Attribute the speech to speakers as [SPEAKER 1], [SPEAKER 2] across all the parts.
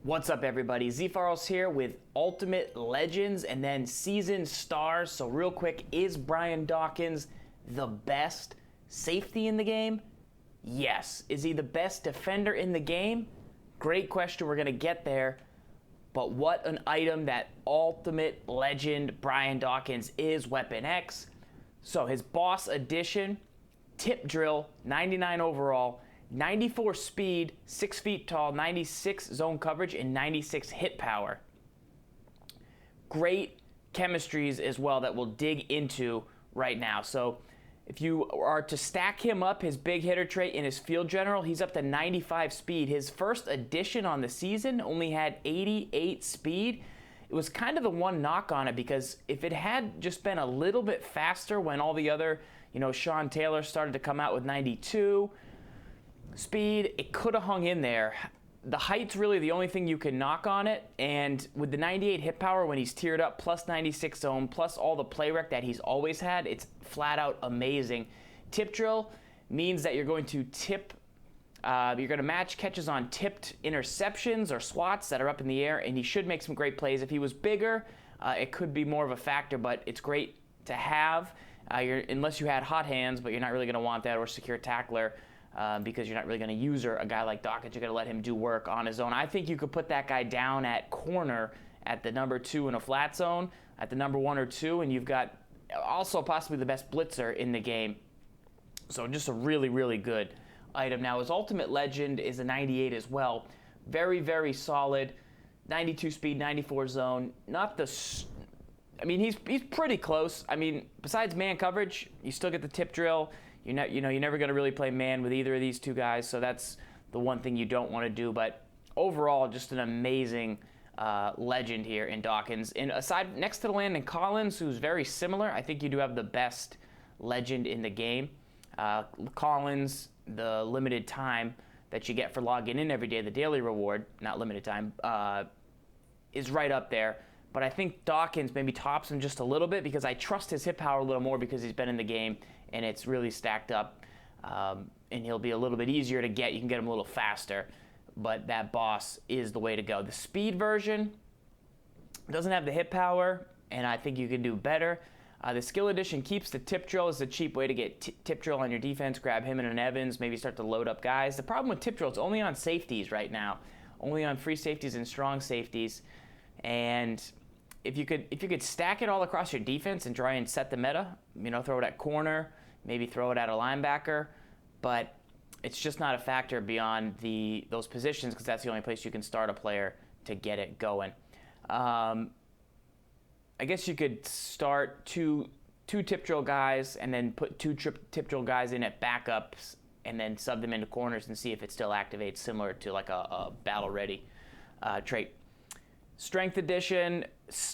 [SPEAKER 1] What's up, everybody? ZFarls here with Ultimate Legends and then Season Stars. So real quick, is Brian Dawkins the best safety in the game? Yes. Is he the best defender in the game? Great question. We're going to get there. But what an item that Ultimate Legend Brian Dawkins is, Weapon X. So his boss edition, tip drill, 99 overall, 94 speed, 6 feet tall, 96 zone coverage, and 96 hit power. Great chemistries as well that we'll dig into right now. So if you are to stack him up, his big hitter trait and his field general, he's up to 95 speed. His first edition on the season only had 88 speed. It was kind of the one knock on it because if it had just been a little bit faster when all the other, Sean Taylor started to come out with 92 speed, it could have hung in there. The height's really the only thing you can knock on it, and with the 98 hit power when he's tiered up, plus 96 zone, plus all the play rec that he's always had, it's flat out amazing. Tip drill means that you're going to tip, you're going to match catches on tipped interceptions or swats that are up in the air, and he should make some great plays. If he was bigger, it could be more of a factor, but it's great to have, unless you had hot hands, but you're not really going to want that, or secure tackler. Because you're not really going to use a guy like Dawkins. You're going to let him do work on his own. I think you could put that guy down at corner at the number 2 in a flat zone, at the number 1 or 2, and you've got also possibly the best blitzer in the game. So just a really, really good item. Now, his ultimate legend is a 98 as well. Very, very solid. 92 speed, 94 zone. He's pretty close. Besides man coverage, you still get the tip drill. You're never going to really play man with either of these two guys, so that's the one thing you don't want to do. But overall, just an amazing legend here in Dawkins. And aside, next to Landon Collins, who's very similar, I think you do have the best legend in the game. Collins, the limited time that you get for logging in every day, the daily reward, not limited time, is right up there. But I think Dawkins maybe tops him just a little bit because I trust his hit power a little more because he's been in the game and it's really stacked up. And he'll be a little bit easier to get. You can get him a little faster, but that boss is the way to go. The speed version doesn't have the hit power, and I think you can do better. The skill edition keeps the tip drill as a cheap way to get tip drill on your defense. Grab him and an Evans, maybe start to load up guys. The problem with tip drill, it's only on safeties right now, only on free safeties and strong safeties. And if you could stack it all across your defense and try and set the meta, throw it at corner, maybe throw it at a linebacker, but it's just not a factor beyond those positions because that's the only place you can start a player to get it going. I guess you could start two tip drill guys and then put two tip drill guys in at backups and then sub them into corners and see if it still activates, similar to like a battle ready trait. Strength edition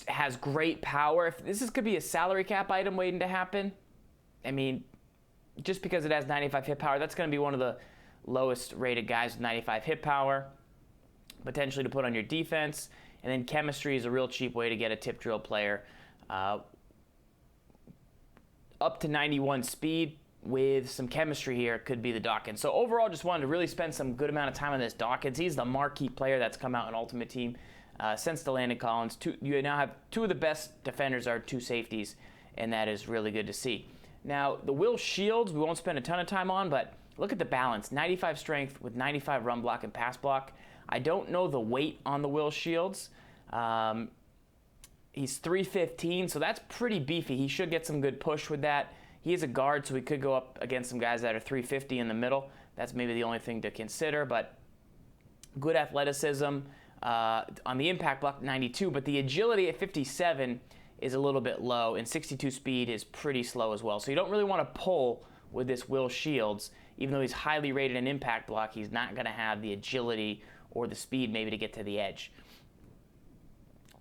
[SPEAKER 1] has great power. If this could be a salary cap item waiting to happen, just because it has 95 hit power, that's going to be one of the lowest rated guys with 95 hit power, potentially to put on your defense. And then chemistry is a real cheap way to get a tip drill player. Up to 91 speed with some chemistry here could be the Dawkins. So overall, just wanted to really spend some good amount of time on this Dawkins. He's the marquee player that's come out in Ultimate Team since the Landon Collins. You now have two of the best defenders are two safeties, and that is really good to see. Now, the Will Shields, we won't spend a ton of time on, but look at the balance. 95 strength with 95 run block and pass block. I don't know the weight on the Will Shields. He's 315, so that's pretty beefy. He should get some good push with that. He is a guard, so he could go up against some guys that are 350 in the middle. That's maybe the only thing to consider, but good athleticism. On the impact block, 92, but the agility at 57 is a little bit low, and 62 speed is pretty slow as well. So you don't really want to pull with this Will Shields. Even though he's highly rated in impact block, he's not going to have the agility or the speed maybe to get to the edge.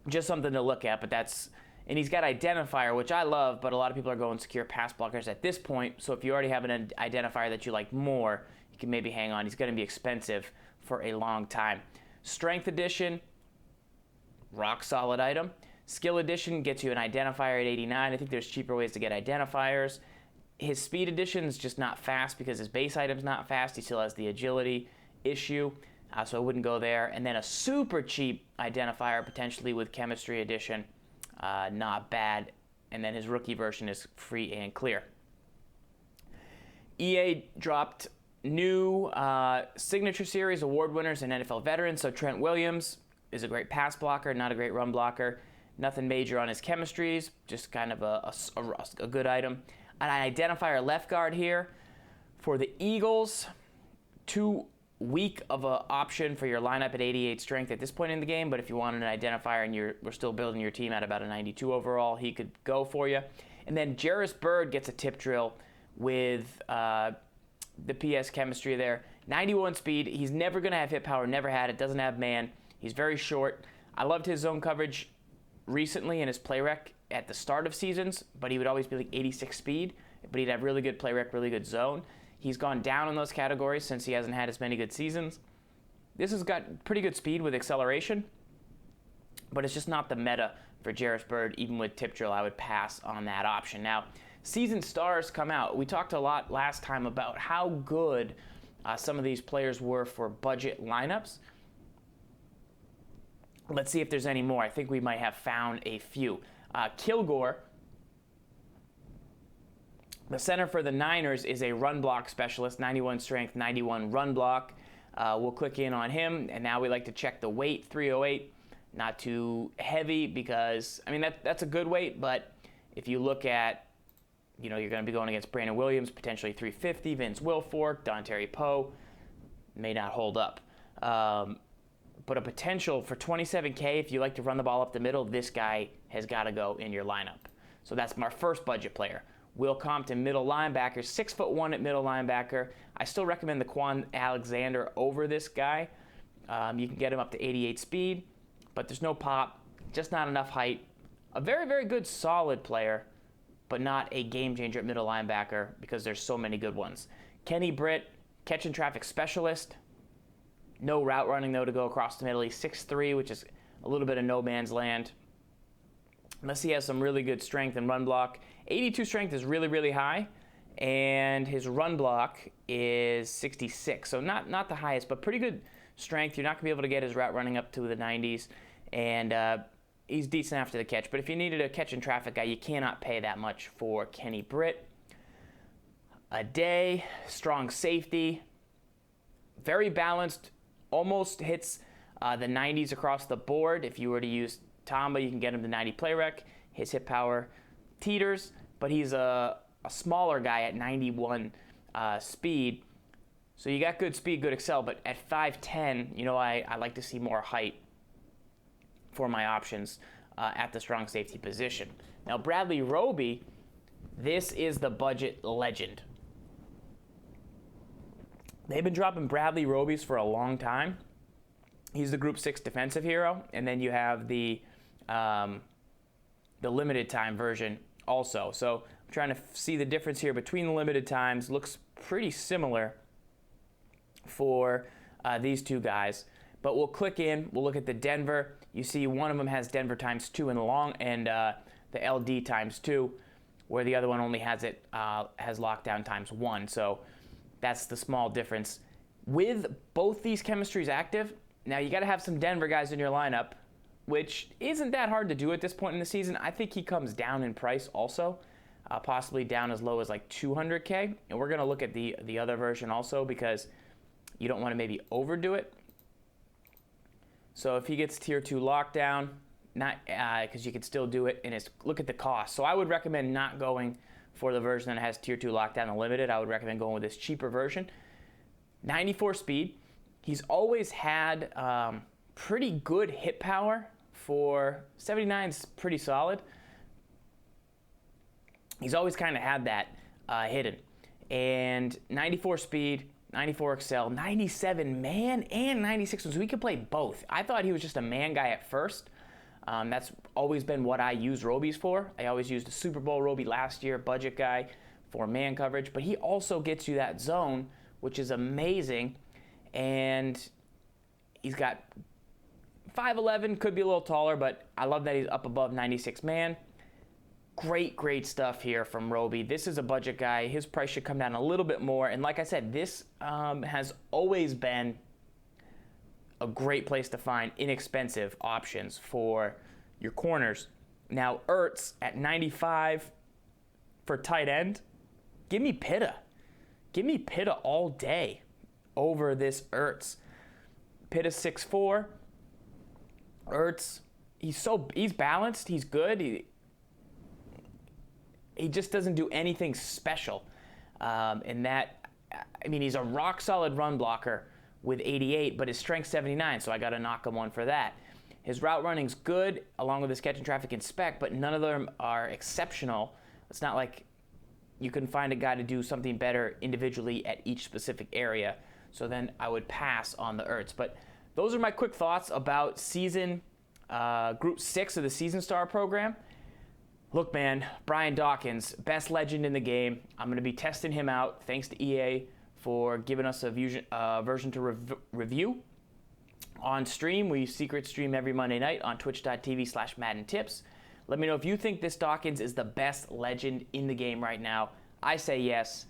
[SPEAKER 1] Just something to look at, and he's got identifier, which I love, but a lot of people are going secure pass blockers at this point. So if you already have an identifier that you like more, you can maybe hang on. He's going to be expensive for a long time. Strength edition, rock solid item. Skill edition gets you an identifier at 89. I think there's cheaper ways to get identifiers. His speed edition is just not fast because his base item's not fast. He still has the agility issue. so I wouldn't go there. And then a super cheap identifier, potentially with chemistry addition, not bad. And then his rookie version is free and clear. EA dropped new Signature Series award winners and NFL veterans. So Trent Williams is a great pass blocker, not a great run blocker. Nothing major on his chemistries, just kind of a good item. An identifier left guard here for the Eagles. Too weak of an option for your lineup at 88 strength at this point in the game, but if you wanted an identifier and we're still building your team at about a 92 overall, he could go for you. And then Jairus Byrd gets a tip drill with the PS chemistry there. 91 speed. He's never going to have hit power, never had it, doesn't have man. He's very short. I loved his zone coverage recently in his play rec at the start of seasons, but he would always be like 86 speed, but he'd have really good play rec, really good zone. He's gone down in those categories since he hasn't had as many good seasons. This has got pretty good speed with acceleration, but it's just not the meta for Jairus Byrd. Even with tip drill, I would pass on that option. Now, season stars come out. We talked a lot last time about how good some of these players were for budget lineups. Let's see if there's any more. I think we might have found a few. Kilgore, the center for the Niners, is a run block specialist, 91 strength, 91 run block. We'll click in on him, and now we like to check the weight, 308. Not too heavy because, I mean, that's a good weight, but if you look at, you're going to be going against Brandon Williams, potentially 350, Vince Wilfork, Dontari Poe, may not hold up. But a potential for 27K, if you like to run the ball up the middle, this guy has got to go in your lineup. So that's my first budget player. Will Compton, middle linebacker, 6'1" at middle linebacker. I still recommend the Quan Alexander over this guy. You can get him up to 88 speed, but there's no pop, just not enough height. A very, very good solid player, but not a game changer at middle linebacker because there's so many good ones. Kenny Britt, catch and traffic specialist. No route running, though, to go across the middle. He's 6'3", which is a little bit of no man's land. Unless he has some really good strength and run block. 82 strength is really, really high, and his run block is 66. So not the highest, but pretty good strength. You're not going to be able to get his route running up to the 90s, and he's decent after the catch. But if you needed a catch and traffic guy, you cannot pay that much for Kenny Britt. A day, strong safety, very balanced, almost hits the 90s across the board. If you were to use Tamba, you can get him to 90 play rec. His hit power teeters, but he's a smaller guy at 91 speed. So you got good speed, good excel, but at 5'10", I like to see more height for my options at the strong safety position. Now, Bradley Roby, this is the budget legend. They've been dropping Bradley Robies for a long time. He's the Group 6 defensive hero, and then you have the limited time version also. So I'm trying to see the difference here between the limited times. Looks pretty similar for these two guys. But we'll click in. We'll look at the Denver. You see one of them has Denver ×2 in the long, and the LD ×2, where the other one only has it has lockdown ×1. So that's the small difference. With both these chemistries active, now you got to have some Denver guys in your lineup, which isn't that hard to do at this point in the season. I think he comes down in price also, possibly down as low as like 200K. And we're going to look at the other version also because you don't want to maybe overdo it. So if he gets tier 2 lockdown, not because you can still do it, and look at the cost. So I would recommend not going for the version that has tier 2 lockdown unlimited. I would recommend going with this cheaper version. 94 speed. He's always had pretty good hit power. For 79's pretty solid. He's always kind of had that hidden. And 94 speed, 94 excel, 97 man, and 96. So we could play both. I thought he was just a man guy at first. That's always been what I use Robies for. I always used a Super Bowl Roby last year, budget guy, for man coverage. But he also gets you that zone, which is amazing. And he's got 5'11", could be a little taller, but I love that he's up above 96 man. Great stuff here from Roby. This is a budget guy. His price should come down a little bit more. And like I said, this has always been a great place to find inexpensive options for your corners. Now, Ertz at 95 for tight end. Give me Pitta. Give me Pitta all day over this Ertz. Pitta 6'4". Ertz, he's balanced. He's good. He just doesn't do anything special. He's a rock solid run blocker with 88, but his strength's 79, so I got to knock him one for that. His route running's good, along with his catch and traffic and spec, but none of them are exceptional. It's not like you can find a guy to do something better individually at each specific area. So then I would pass on the Ertz. But those are my quick thoughts about Group 6 of the Season Star program. Look, man, Brian Dawkins, best legend in the game. I'm going to be testing him out. Thanks to EA for giving us a version to review. On stream, we secret stream every Monday night on twitch.tv/Madden Tips. Let me know if you think this Dawkins is the best legend in the game right now. I say yes.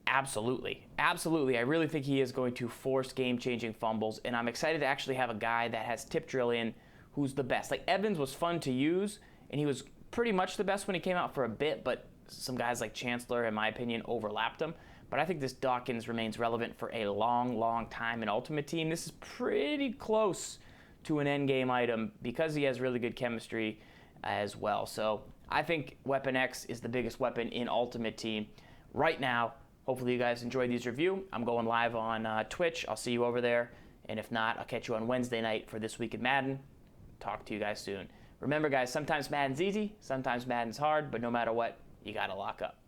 [SPEAKER 1] Absolutely. Absolutely. I really think he is going to force game-changing fumbles, and I'm excited to actually have a guy that has tip drill in who's the best. Like, Evans was fun to use, and he was pretty much the best when he came out for a bit, but some guys like Chancellor, in my opinion, overlapped him. But I think this Dawkins remains relevant for a long, long time in Ultimate Team. This is pretty close to an endgame item because he has really good chemistry as well. So I think Weapon X is the biggest weapon in Ultimate Team right now. Hopefully you guys enjoyed these review. I'm going live on Twitch. I'll see you over there. And if not, I'll catch you on Wednesday night for This Week in Madden. Talk to you guys soon. Remember, guys, sometimes Madden's easy, sometimes Madden's hard, but no matter what, you got to lock up.